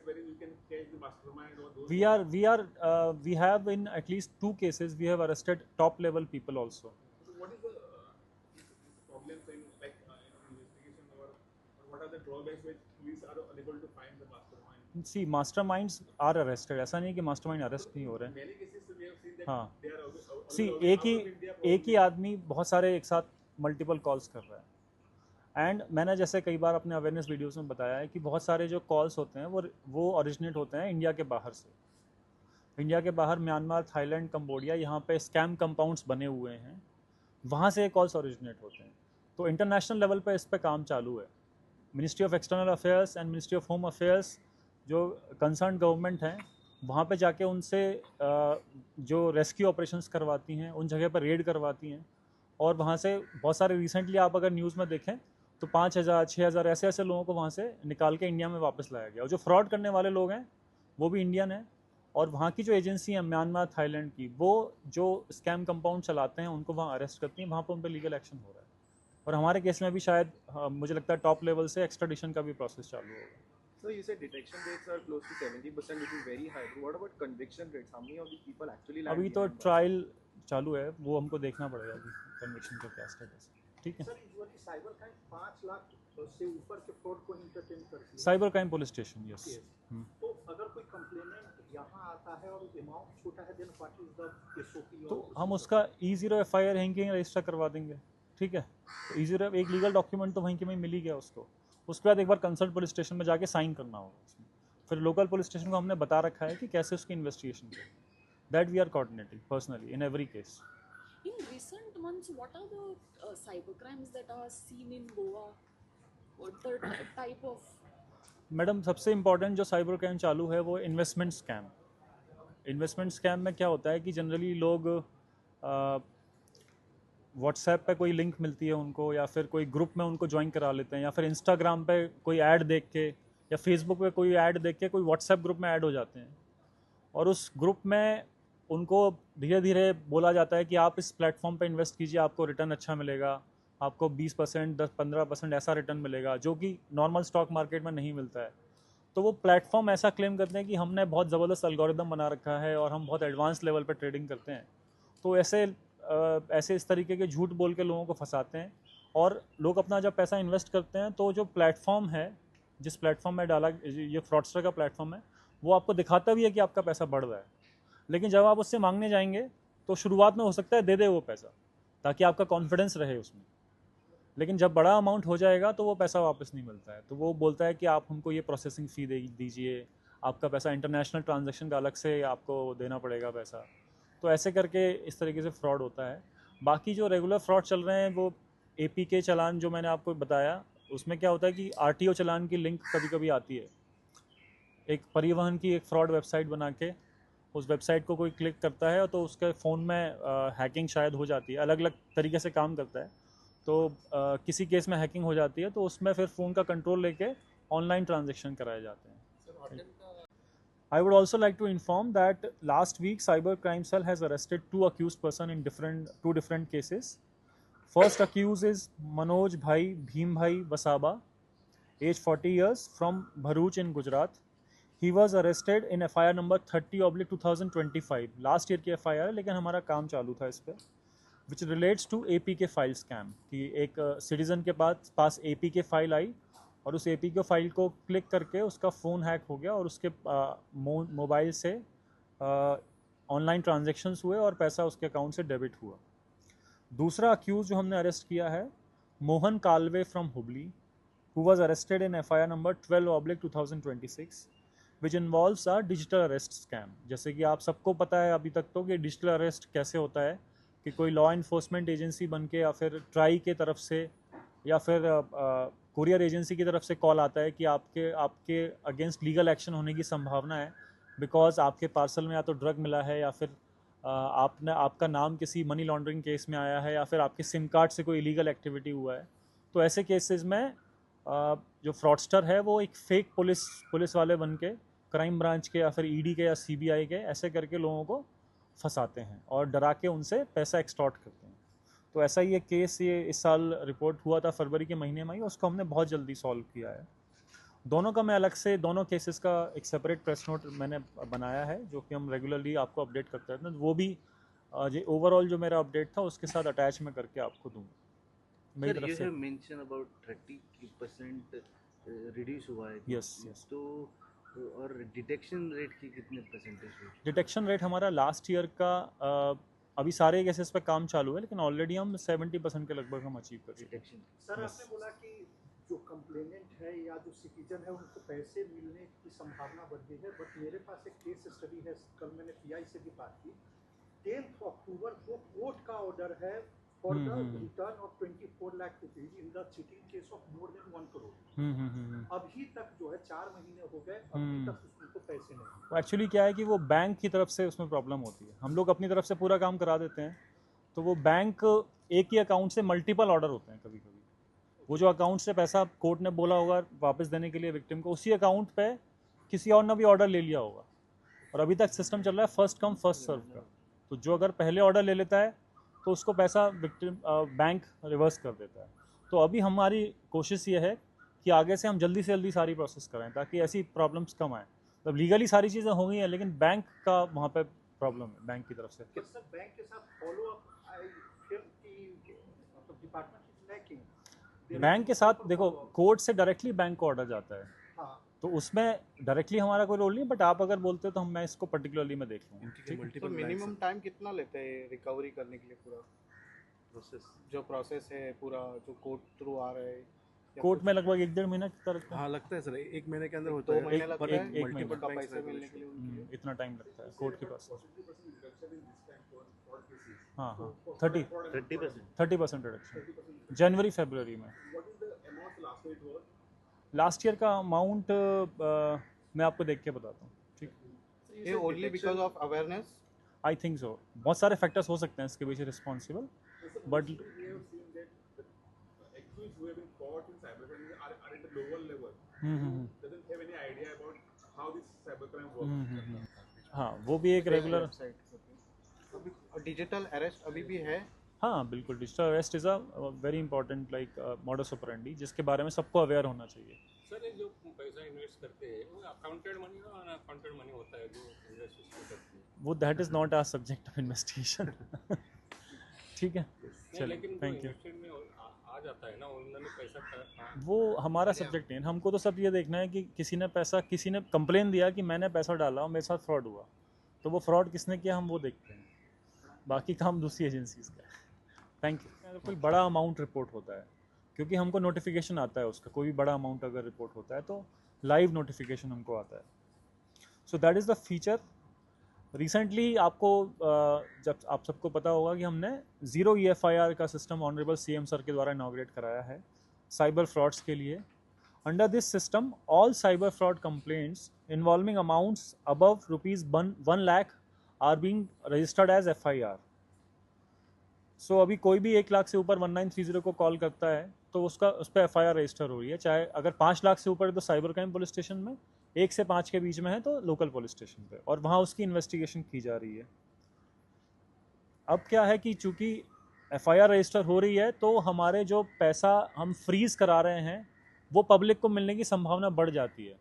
wherein you can catch the mastermind or those? We have in at least 2 cases we have arrested top level people also. So what is the problems in like investigation or what are the drawbacks which police are unable to find the mastermind? See, masterminds are arrested. ऐसा नहीं है कि mastermind arrest नहीं हो रहे हैं. Many cases we have seen that हाँ. they are See, out of India. एक ही आदमी बहुत सारे एक साथ मल्टीपल कॉल्स कर रहा है. एंड मैंने जैसे कई बार अपने अवेयरनेस वीडियोस में बताया है कि बहुत सारे जो कॉल्स होते हैं वो ओरिजिनेट होते हैं इंडिया के बाहर से. इंडिया के बाहर म्यांमार, थाईलैंड, कंबोडिया, यहाँ पे स्कैम कंपाउंड्स बने हुए हैं, वहाँ से कॉल्स ओरिजिनेट होते हैं. तो इंटरनेशनल लेवल पे इस पे काम चालू है. Ministry of external affairs and ministry of home affairs जो कंसर्न गवर्नमेंट हैं वहाँ पे जाके उनसे जो रेस्क्यू ऑपरेशंस करवाती हैं, उन जगह पर रेड करवाती हैं. और वहाँ से बहुत सारे रिसेंटली आप अगर न्यूज़ में देखें तो 5,000 6,000 ऐसे लोगों को वहाँ से निकाल के इंडिया में वापस लाया गया. और जो फ्रॉड करने वाले लोग हैं वो भी इंडियन हैं. और वहाँ की जो एजेंसी है म्यांमार, थाईलैंड की, वो जो स्कैम कंपाउंड चलाते हैं उनको वहाँ अरेस्ट करती हैं. वहाँ पर उन पर लीगल एक्शन हो रहा है. और हमारे केस में भी शायद मुझे लगता है टॉप लेवल से एक्स्ट्राडिशन का भी प्रोसेस चालू होगा. So you said detection rates are close to 70%, which is very high. What about conviction rates? How many of these people actually land? अभी तो ट्रायल चालू है, वो हमको देखना पड़ेगा अभी कन्विक्शन का क्या स्टेटस है. ठीक है. Sir usually cyber crime 5 lakh से ऊपर के फ्रॉड को इंटरटेन करती है. Cyber crime police station, yes. तो अगर कोई कंप्लेनेंट यहाँ आता है और अमाउंट छोटा है, then what is the SOP? तो हम उसका E0 FIR यहीं के रजिस्टर करवा देंगे. ठीक है. तो E0 एक लीगल डॉक्यूमेंट तो वहीं के में मिल ही गया उसको. उसके बाद एक बार कंसर्न पुलिस स्टेशन में जाके साइन करना होगा उसमें. फिर लोकल पुलिस स्टेशन को हमने बता रखा है कि कैसे उसकी इन्वेस्टिगेशन करें. That we are coordinating personally in every case. In recent months, what are the cyber crimes that are seen in Goa? What the type of? Madam, सबसे इम्पॉर्टेंट जो साइबर क्राइम चालू है वो इन्वेस्टमेंट स्कैम. इन्वेस्टमेंट स्कैम में क्या होता है कि जनरली लोग व्हाट्सएप पे कोई लिंक मिलती है उनको, या फिर कोई ग्रुप में उनको ज्वाइन करा लेते हैं, या फिर इंस्टाग्राम पे कोई ऐड देख के, या फेसबुक पे कोई ऐड देख के कोई व्हाट्सएप ग्रुप में ऐड हो जाते हैं. और उस ग्रुप में उनको धीरे धीरे बोला जाता है कि आप इस प्लेटफॉर्म पे इन्वेस्ट कीजिए, आपको रिटर्न अच्छा मिलेगा, आपको 20%, 10-15% ऐसा रिटर्न मिलेगा जो कि नॉर्मल स्टॉक मार्केट में नहीं मिलता है. तो वो प्लेटफॉर्म ऐसा क्लेम करते हैं कि हमने बहुत ज़बरदस्त एल्गोरिदम बना रखा है और हम बहुत एडवांस लेवल पर ट्रेडिंग करते हैं. तो ऐसे इस तरीके के झूठ बोल के लोगों को फंसाते हैं. और लोग अपना जब पैसा इन्वेस्ट करते हैं तो जो प्लेटफॉर्म है, जिस प्लेटफॉर्म में डाला, ये फ्रॉडस्टर का प्लेटफॉर्म है, वो आपको दिखाता भी है कि आपका पैसा बढ़ रहा है. लेकिन जब आप उससे मांगने जाएंगे तो शुरुआत में हो सकता है दे दे वो पैसा, ताकि आपका कॉन्फिडेंस रहे उसमें. लेकिन जब बड़ा अमाउंट हो जाएगा तो वो पैसा वापस नहीं मिलता है. तो वो बोलता है कि आप हमको ये प्रोसेसिंग फ़ी दीजिए, आपका पैसा इंटरनेशनल ट्रांजैक्शन का अलग से आपको देना पड़ेगा पैसा. तो ऐसे करके इस तरीके से फ्रॉड होता है. बाकी जो रेगुलर फ्रॉड चल रहे हैं वो APK चालान जो मैंने आपको बताया, उसमें क्या होता है कि RTO चालान की लिंक कभी कभी आती है. एक परिवहन की एक फ्रॉड वेबसाइट बना के उस वेबसाइट को कोई क्लिक करता है तो उसके फ़ोन में हैकिंग शायद हो जाती है. अलग अलग तरीके से काम करता है. तो किसी केस में हैकिंग हो जाती है तो उसमें फिर फ़ोन का कंट्रोल लेके ऑनलाइन ट्रांजैक्शन कराए जाते हैं. I would also like to inform that last week Cyber Crime Cell has arrested 2 accused person in two different cases. First accused is Manoj Bhai Bhim Bhai Wasaba, age 40 years, from Bharuch in Gujarat. He was arrested in FIR number 30/2025. Last year की FIR है, लेकिन हमारा काम चालू था इस पर, which relates to APK file scam. कि एक सिटीजन के पास APK फाइल आई और उस APK फाइल को क्लिक करके उसका फ़ोन हैक हो गया और उसके मोबाइल से ऑनलाइन ट्रांजैक्शंस हुए और पैसा उसके अकाउंट से डेबिट हुआ. दूसरा अक्यूज़ जो हमने अरेस्ट किया है, Mohan Kalwe from Hubli, who was arrested in FIR number 12/2026, which involves a digital arrest scam. जैसे कि आप सबको पता है अभी तक तो कि डिजिटल अरेस्ट कैसे होता है, कि कोई लॉ इन्फोर्समेंट एजेंसी बन के या फिर ट्राई के तरफ से या फिर कुरियर एजेंसी की तरफ से कॉल आता है कि आपके अगेंस्ट लीगल एक्शन होने की संभावना है, बिकॉज आपके पार्सल में या तो ड्रग मिला है, या फिर आपका नाम किसी मनी लॉन्ड्रिंग केस में आया है, या फिर आपके सिम कार्ड से कोई इलीगल एक्टिविटी हुआ है. तो ऐसे केसेस में जो फ्रॉडस्टर है वो एक फेक पुलिस वाले बन के क्राइम ब्रांच के या फिर ED के या CBI के ऐसे करके लोगों को फंसाते हैं और डरा के उनसे पैसा एक्सटॉर्ट करते हैं. तो ऐसा ही एक केस ये इस साल रिपोर्ट हुआ था फरवरी के महीने में ही, उसको हमने बहुत जल्दी सॉल्व किया है. दोनों का मैं अलग से दोनों केसेस का एक सेपरेट प्रेस नोट मैंने बनाया है जो कि हम रेगुलरली आपको अपडेट करते रहते हैं। वो भी जो ओवरऑल जो मेरा अपडेट था उसके साथ अटैच में करके आपको दूंगा मेरी सर तरफ यू से। हैव मेंशन अबाउट 30% रिड्यूस हुआ है। Yes, yes. तो और डिटेक्शन रेट की कितने परसेंटेज हुई? डिटेक्शन रेट हमारा लास्ट ईयर का अभी सारे केसेस पे काम चालू है लेकिन ऑलरेडी हम 70% के लगभग हम अचीव कर चुके हैं। Detection sir Yes. आपने बोला कि जो कंप्लेनेंट है या जो सिटीजन है उनको पैसे मिलने की संभावना बढ़ गई है, बट मेरे पास एक केस स्टडी है, कल मैंने पीआई से भी बात की। 10 अक्टूबर को कोर्ट का ऑर्डर है for the return of 24 lakh rupees in the cheating case of more than 1 crore. अभी तक जो है 4 महीने हो गए, अभी तक उसको पैसे नहीं। एक्चुअली क्या है कि वो बैंक की तरफ से उसमें प्रॉब्लम होती है। हम लोग अपनी तरफ से पूरा काम करा देते हैं तो वो बैंक एक ही अकाउंट से मल्टीपल ऑर्डर होते हैं। कभी कभी वो जो अकाउंट से पैसा कोर्ट ने बोला होगा वापस देने के लिए विक्टिम को, उसी अकाउंट पे किसी और ने भी ऑर्डर ले लिया होगा और अभी तक सिस्टम चल रहा है फर्स्ट कम फर्स्ट सर्व का। तो जो अगर पहले ऑर्डर ले लेता है तो उसको पैसा विक्टिम बैंक रिवर्स कर देता है। तो अभी हमारी कोशिश ये है कि आगे से हम जल्दी से जल्दी सारी प्रोसेस कराएं ताकि ऐसी प्रॉब्लम्स कम आए। मतलब लीगली सारी चीज़ें हो गई हैं लेकिन बैंक का वहाँ पे प्रॉब्लम है बैंक की तरफ से। तो सर बैंक के साथ फॉलो अप आई फील कि मतलब डिपार्टमेंट इज लैकिंग। बैंक के साथ देखो कोर्ट से डायरेक्टली बैंक को ऑर्डर जाता है हाँ, तो उसमें डायरेक्टली हमारा कोई रोल नहीं, बट आप अगर बोलते हो तो हम मैं इसको पर्टिकुलरली मैं देख लूँगा। ठीक है? तो मिनिमम टाइम कितना लेते हैं रिकवरी करने के लिए? पूरा प्रोसेस जो प्रोसेस है पूरा जो कोर्ट थ्रू आ रहा है या कोर्ट कुछ- में लगभग 1-1.5 महीना का लगता है। हाँ लगता है सर, एक महीने के अंदर दो होता है। महीने एक- लगता एक- है एक मल्टीपल महीना। का पैसे मिलने के लिए उनकी। इतना टाइम लगता है कोर्ट के पास। 40% reduction in this time for fraud cases. हाँ हाँ For 30 fraud and 30%. 30% रिडक्शन 30%. जनवरी फरवरी में। What is the amount last year it was? Last year का अमाउंट मैं आपको देख के बताता हूँ। ठीक, ये only because of awareness. I think so. बहुत सारे फैक्टर्स हो सकते हैं इसके पीछे responsible, But- We have seen that the accused who have been caught in cybercrime are at a lower level. Who doesn't have any idea about how this cybercrime works. हाँ वो भी एक रेगुलर। डिजिटल अरेस्ट अभी भी है। हाँ बिल्कुल, digital arrest is a very important like modus operandi जिसके बारे में सबको अवेयर होना चाहिए। सर ये जो पैसा इन्वेस्ट करते हैं वो अकाउंटेड मनी और अनअकाउंटेड मनी होता है जो इन्वेस्ट उसमें करते हैं। वो that is not our subject of investigation. ठीक है, नहीं, चलिए लेकिन थैंक यू। इन्वेस्टेड में आ जाता है ना, उन्होंने पैसा वो हमारा सब्जेक्ट नहीं है। हमको तो सब ये देखना है कि किसी ने कंप्लेन दिया कि मैंने पैसा डाला और मेरे साथ फ्रॉड हुआ, तो वो फ्रॉड किसने किया हम वो देखते हैं, बाकी काम दूसरी एजेंसीज का है। Thank you. कोई बड़ा अमाउंट रिपोर्ट होता है क्योंकि हमको नोटिफिकेशन आता है उसका, कोई भी बड़ा अमाउंट अगर रिपोर्ट होता है तो लाइव नोटिफिकेशन हमको आता है। So that is the feature. Recently आपको जब आप सबको पता होगा कि हमने ज़ीरो EFIR का सिस्टम ऑनरेबल CM सर के द्वारा इनॉग्रेट कराया है साइबर फ्रॉड्स के लिए। Under this system all cyber fraud complaints involving amounts above ₹1 lakh are being registered as FIR। सो अभी कोई भी 1 लाख से ऊपर 1930 को कॉल करता है तो उसका उस पर FIR रजिस्टर हो रही है, चाहे अगर 5 लाख से ऊपर है तो साइबर क्राइम पुलिस स्टेशन में, 1 से 5 के बीच में है तो लोकल पुलिस स्टेशन पे, और वहाँ उसकी इन्वेस्टिगेशन की जा रही है। अब क्या है कि चूंकि FIR रजिस्टर हो रही है तो हमारे जो पैसा हम फ्रीज करा रहे हैं वो पब्लिक को मिलने की संभावना बढ़ जाती है।